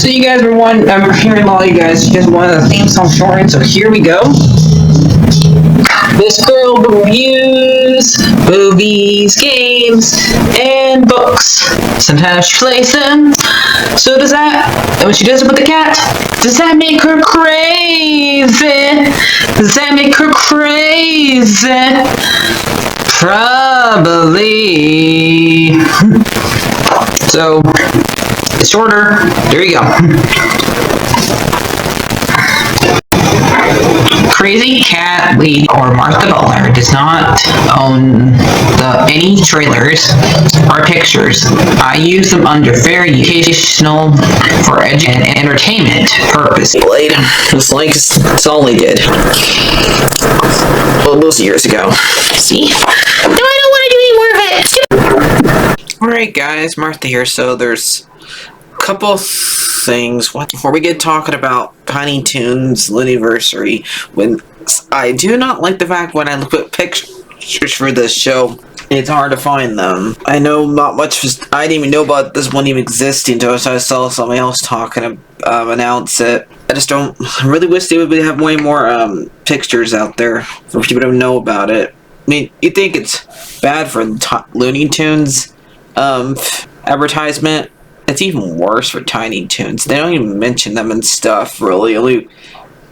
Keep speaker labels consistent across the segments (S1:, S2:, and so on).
S1: So you guys were I'm hearing all you guys wanted the theme song shortened, so here we go. This girl reviews movies, games, and books. Sometimes she plays them. So does that, and when she does it with the cat, does that make her crazy? Does that make her crazy? Probably. So, it's shorter. There you go. CrazyCatLady or Martha Butler does not own any trailers or pictures. I use them under fair educational for and entertainment purpose. It's like it's all they did. Well, those years ago. See? No, I don't want to do any more of it. Alright guys, Martha here. So there's a couple things before we get talking about Tiny Toons Looniversity. When I do not like the fact when I look at pictures for this show, it's hard to find them. I know not much. I didn't even know about this one even existing until I saw somebody else talking announce it. I really wish they would have way more pictures out there for people to know about it. I mean, you think it's bad for Looney Tunes advertisement? It's even worse for Tiny Toons. They don't even mention them and stuff, really.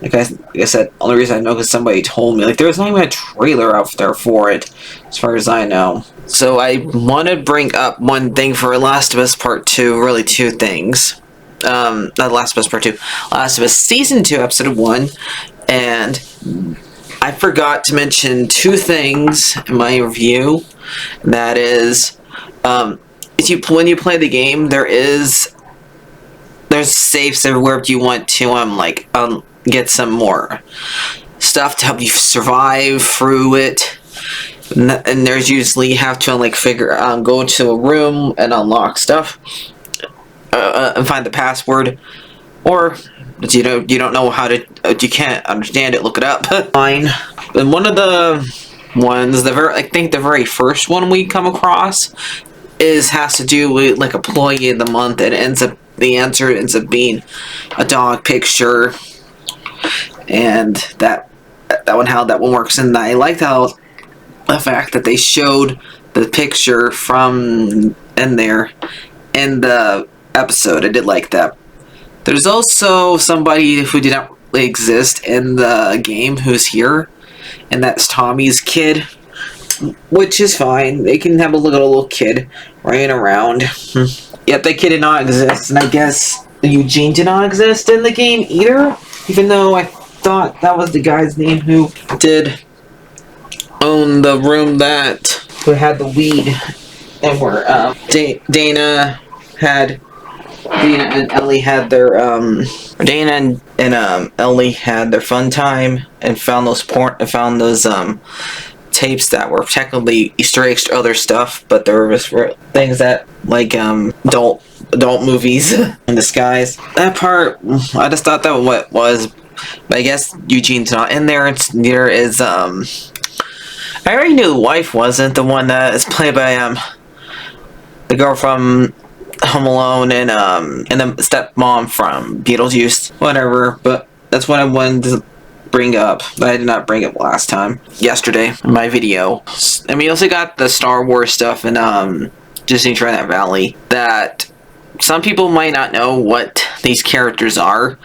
S1: Like I said, only reason I know because somebody told me. Like, there was not even a trailer out there for it, as far as I know. So I want to bring up one thing for Last of Us Part 2. Really, two things. Not Last of Us Part 2. Last of Us Season 2, Episode 1. And I forgot to mention two things in my review. That is, when you play the game, there's safes everywhere if you want to get some more stuff to help you survive through it. And there's usually you have to go to a room and unlock stuff and find the password, or you don't know how to, you can't understand it, look it up. Fine. And one of the ones, I think the very first one we come across has to do with like employee of the month, and the answer ends up being a dog picture, and how that one works. And I liked how the fact that they showed the picture from in there in the episode. I did like that. There's also somebody who did not really exist in the game who's here, and that's Tommy's kid, which is fine. They can have a little kid running around. Yet that kid did not exist, and I guess Eugene did not exist in the game either, even though I thought that was the guy's name who did own the room who had the weed, and where Dana and Ellie had their Dana and Ellie had their fun time and found those tapes that were technically Easter eggs to other stuff, but there were just things that adult movies in disguise. That part, I just thought that what was, but I guess Eugene's not in there. Neither is I already knew the wife wasn't the one that is played by the girl from Home Alone and the stepmom from Beetlejuice, whatever. But that's what I wanted to bring up, but I did not bring it yesterday in my video. And we also got the Star Wars stuff in Disney Dreamlight Valley that some people might not know what these characters are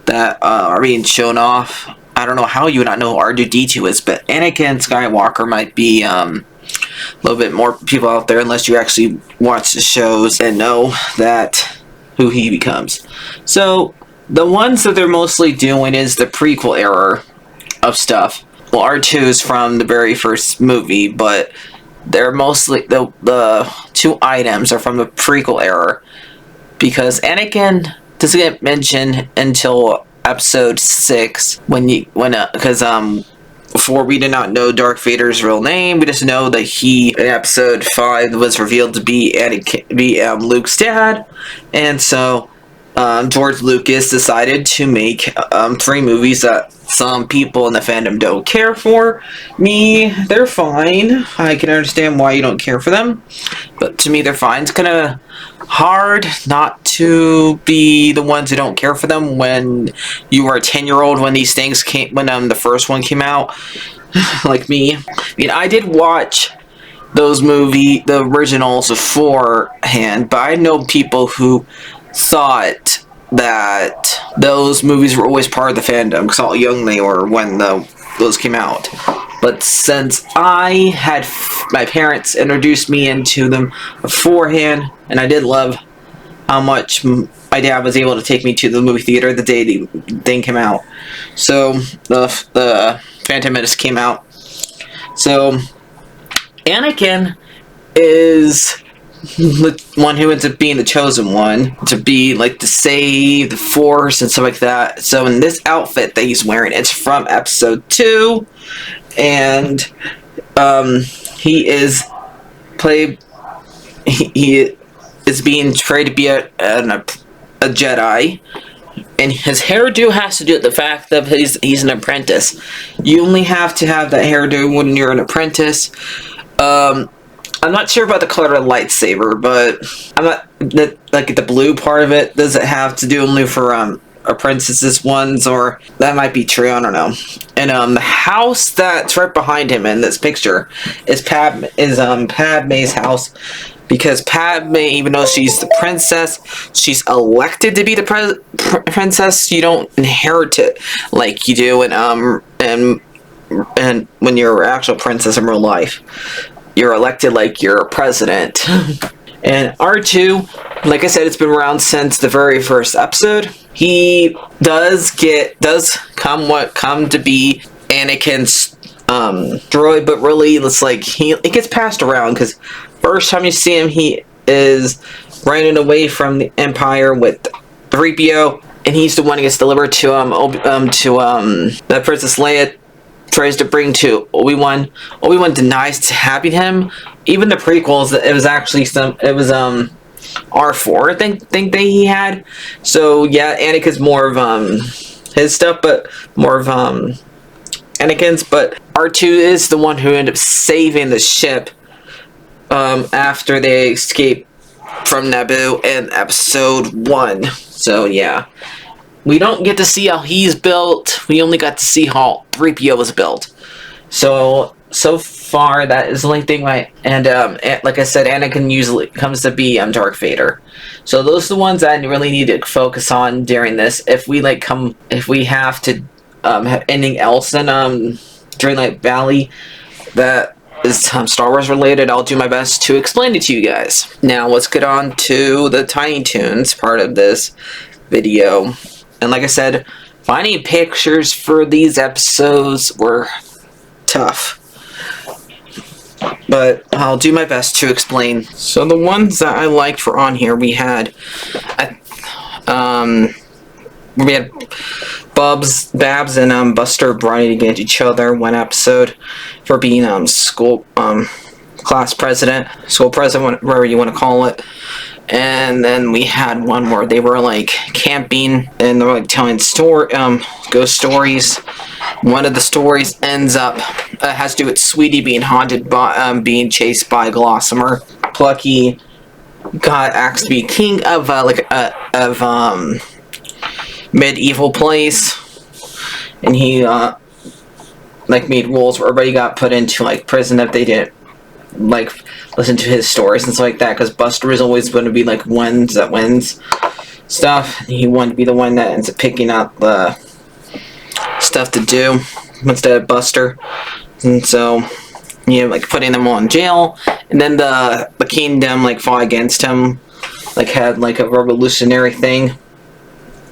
S1: that are being shown off. I don't know how you would not know who R2-D2 is, but Anakin Skywalker might be a little bit more people out there unless you actually watch the shows and know who he becomes. So the ones that they're mostly doing is the prequel era of stuff. Well, R2 is from the very first movie, but they're mostly the two items are from the prequel era, because Anakin doesn't get mentioned until episode 6 because before we did not know Darth Vader's real name. We just know that he in episode 5 was revealed to be Luke's dad, and so George Lucas decided to make 3 movies that some people in the fandom don't care for. Me, they're fine. I can understand why you don't care for them, but to me they're fine. It's kind of hard not to be the ones who don't care for them when you were a 10-year-old when these things came, when the first one came out. Like me. I mean, I did watch the originals beforehand, but I know people who thought that those movies were always part of the fandom because how young they were when those came out. But since I had my parents introduced me into them beforehand, and I did love how much my dad was able to take me to the movie theater the day the thing came out. So the Phantom Menace came out. So Anakin is the one who ends up being the chosen one to be like to save the Force and stuff like that. So in this outfit that he's wearing, it's from episode 2, and he is being trained to be a Jedi, and his hairdo has to do with the fact that he's an apprentice. You only have to have that hairdo when you're an apprentice. I'm not sure about the color of the lightsaber, but I'm not like the blue part of it. Does it have to do only for apprentices ones, or that might be true? I don't know. And the house that's right behind him in this picture is Padme's house, because Padme, even though she's the princess, she's elected to be the princess. You don't inherit it like you do and when you're an actual princess in real life. You're elected like you're a president. And R2, like I said, it's been around since the very first episode. He does come to be Anakin's droid, but really it's like it gets passed around, because first time you see him, he is running away from the Empire with 3PO, and he's the one who gets delivered to that Princess Leia tries to bring to Obi-Wan. Obi-Wan denies having him. Even the prequels, it was actually R4, I think that he had. So yeah, Anakin's more of his stuff, but more of Anakin's. But R2 is the one who ended up saving the ship after they escape from Naboo in episode 1. So yeah. We don't get to see how he's built. We only got to see how 3PO was built. So far, that is the only thing. And like I said, Anakin usually comes to be Darth Vader. So those are the ones that I really need to focus on during this. If we have to have anything else in Dreamlight Valley that is Star Wars related, I'll do my best to explain it to you guys. Now let's get on to the Tiny Toons part of this video. And like I said, finding pictures for these episodes were tough, but I'll do my best to explain. So the ones that I liked were on here. We had Babs and Buster running against each other one episode for being school president, whatever you want to call it. And then we had one where they were like camping and they're like telling ghost stories. One of the stories ends up has to do with Sweetie being haunted by being chased by Glossamer. Plucky got asked to be king of medieval place, and he made rules where everybody got put into prison if they didn't listen to his stories and stuff like that, because Buster is always going to be wins stuff. He wanted to be the one that ends up picking up the stuff to do instead of Buster, and so putting them all in jail. And then the kingdom fought against him, had a revolutionary thing.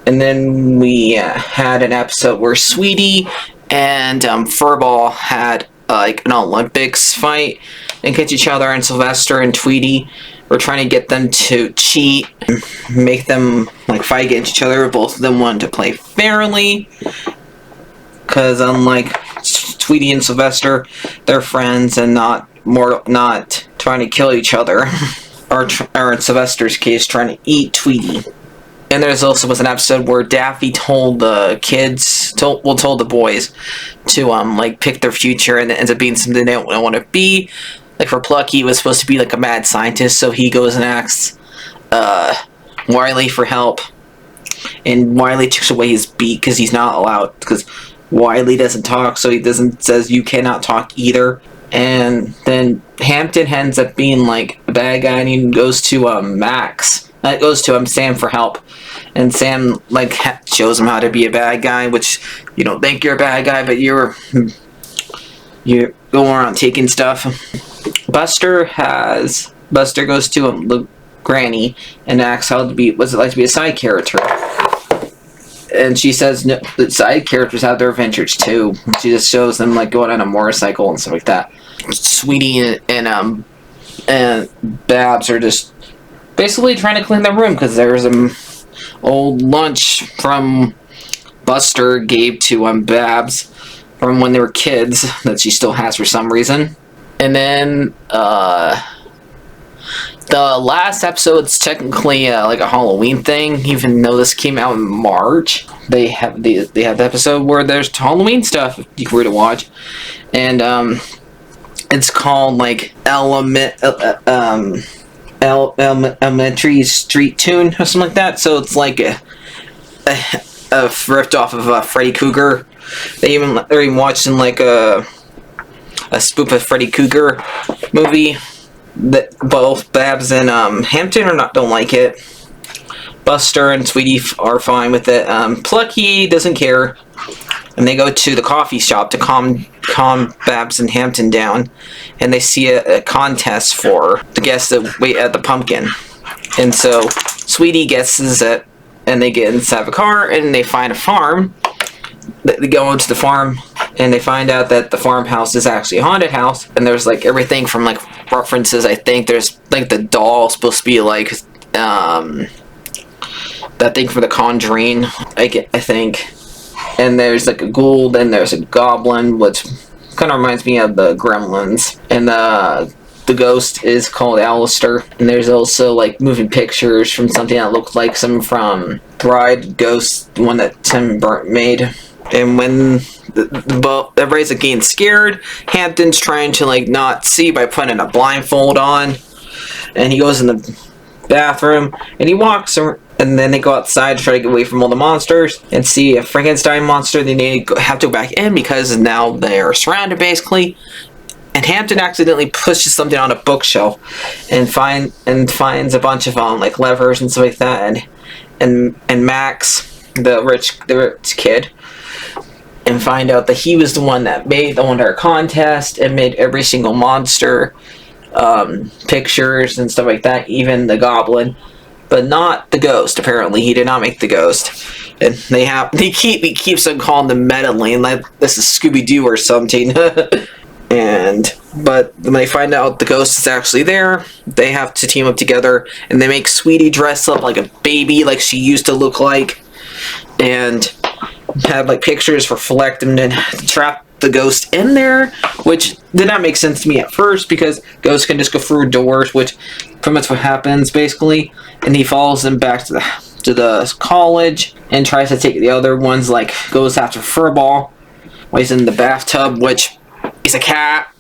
S1: And then we had an episode where Sweetie and Furball had an Olympics fight against each other, and Sylvester and Tweety were trying to get them to cheat, make them fight against each other. Both of them wanted to play fairly, because unlike Tweety and Sylvester, they're friends and not trying to kill each other, or in Sylvester's case, trying to eat Tweety. And there's also was an episode where Daffy told the kids, told the boys to like pick their future, and it ends up being something they don't want to be. Like for Plucky, he was supposed to be like a mad scientist, so he goes and asks Wiley for help, and Wiley takes away his beak because he's not allowed, because Wiley doesn't talk, so he says you cannot talk either. And then Hampton ends up being like a bad guy, and he goes to Max. Goes to Sam for help, and Sam like shows him how to be a bad guy, which you don't think you're a bad guy, but you're going around taking stuff. Buster goes to Granny and asks what's it like to be a side character, and she says no, the side characters have their adventures too. She just shows them like going on a motorcycle and stuff like that. Sweetie and Babs are just basically trying to clean the room because there's an old lunch from Buster gave to Babs from when they were kids that she still has for some reason. And then the last episode's technically like a Halloween thing, even though this came out in March. They have the episode where there's Halloween stuff you were to watch, and it's called like Elementary Street Tune or something like that. So it's like a ripped off of Freddy Krueger. They're even watching like a spoof of Freddy Krueger movie. That both Babs and Hampton don't like it. Buster and Sweetie are fine with it. Plucky doesn't care, and they go to the coffee shop to calm Babs and Hampton down, and they see a contest for the guests that wait at the pumpkin. And so Sweetie guesses it, and they get inside a car, and they find a farm. They go into the farm, and they find out that the farmhouse is actually a haunted house, and there's like everything from like references. I think there's like the doll supposed to be like that thing for the Conjuring, I think. And there's like a ghoul, then there's a goblin, which kind of reminds me of the Gremlins. And the ghost is called Alistair. And there's also like moving pictures from something that looked like some from Bride Ghost, the one that Tim Burton made. And when everybody's like getting scared, Hampton's trying to like not see by putting a blindfold on. And he goes in the bathroom and he walks around. And then they go outside to try to get away from all the monsters and see a Frankenstein monster. They have to go back in because now they're surrounded, basically. And Hampton accidentally pushes something on a bookshelf and finds a bunch of like levers and stuff like that. And Max, the rich kid, and find out that he was the one that made the Wonder contest and made every single monster pictures and stuff like that, even the goblin. But not the ghost. Apparently, he did not make the ghost, and he keeps on calling them meddling, like this is Scooby-Doo or something. But when they find out the ghost is actually there, they have to team up together, and they make Sweetie dress up like a baby, like she used to look like, and have like pictures for Fleck and then trap the ghost in there, which did not make sense to me at first because ghosts can just go through doors, which pretty much what happens basically. And he follows them back to the college and tries to take the other ones, like goes after Furball while he's in the bathtub, which he's a cat.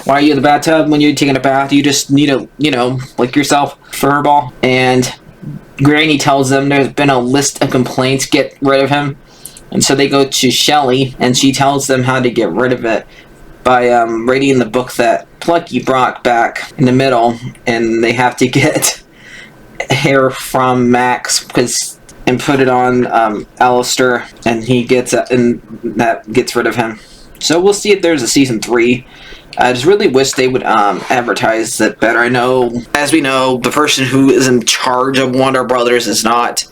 S1: Why are you in the bathtub when you're taking a bath? You just need to, like yourself, Furball. And Granny tells them there's been a list of complaints, get rid of him. And so they go to Shelly, and she tells them how to get rid of it by reading the book that Plucky brought back in the middle, and they have to get hair from Max and put it on Alistair, and that gets rid of him. So we'll see if there's a season 3. I just really wish they would advertise it better. I know, as we know, the person who is in charge of Warner Brothers is not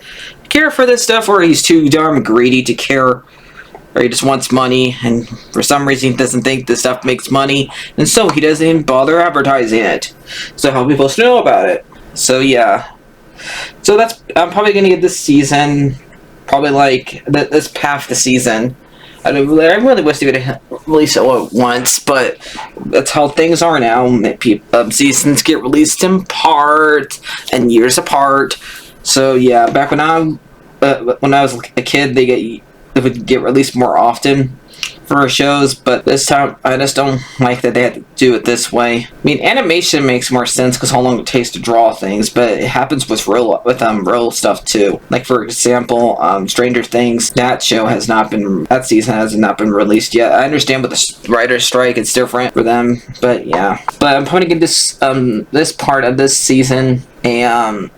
S1: care for this stuff, or he's too darn greedy to care, or he just wants money, and for some reason he doesn't think this stuff makes money, and so he doesn't even bother advertising it. So how are we supposed to know about it? So yeah. So I'm probably going to get this season, probably like this half the season. I really wish they would have released it all at once, but that's how things are now. Seasons get released in parts and years apart. So yeah, back when I was a kid, they would get released more often for shows, but this time I just don't like that they had to do it this way. I mean, animation makes more sense because how long it takes to draw things, but it happens with real stuff too. Like for example, Stranger Things, that season has not been released yet. I understand with the writer's strike, it's different for them, but yeah. But I'm probably gonna give this part of this season a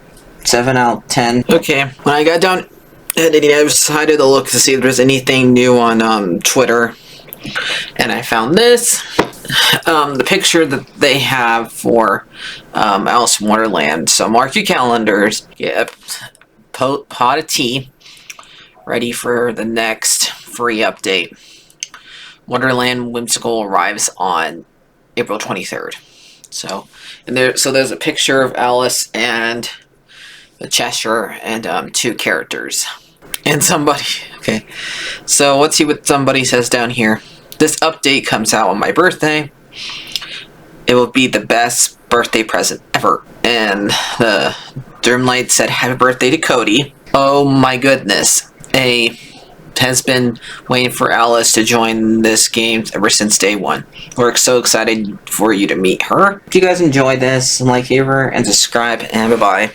S1: 7 out of 10. Okay, when I got done editing, I decided to look to see if there's anything new on Twitter, and I found this. The picture that they have for Alice Wonderland. So mark your calendars. Yep, pot of tea, ready for the next free update. Wonderland Whimsical arrives on April 23rd. So there's a picture of Alice and the Cheshire and 2 characters. And somebody, okay, so let's see what somebody says down here. This update comes out on my birthday. It will be the best birthday present ever. And the Dreamlight said, happy birthday to Cody. Oh my goodness. Has been waiting for Alice to join this game ever since day one. We're so excited for you to meet her. If you guys enjoyed this, like, favorite, and subscribe, and bye-bye.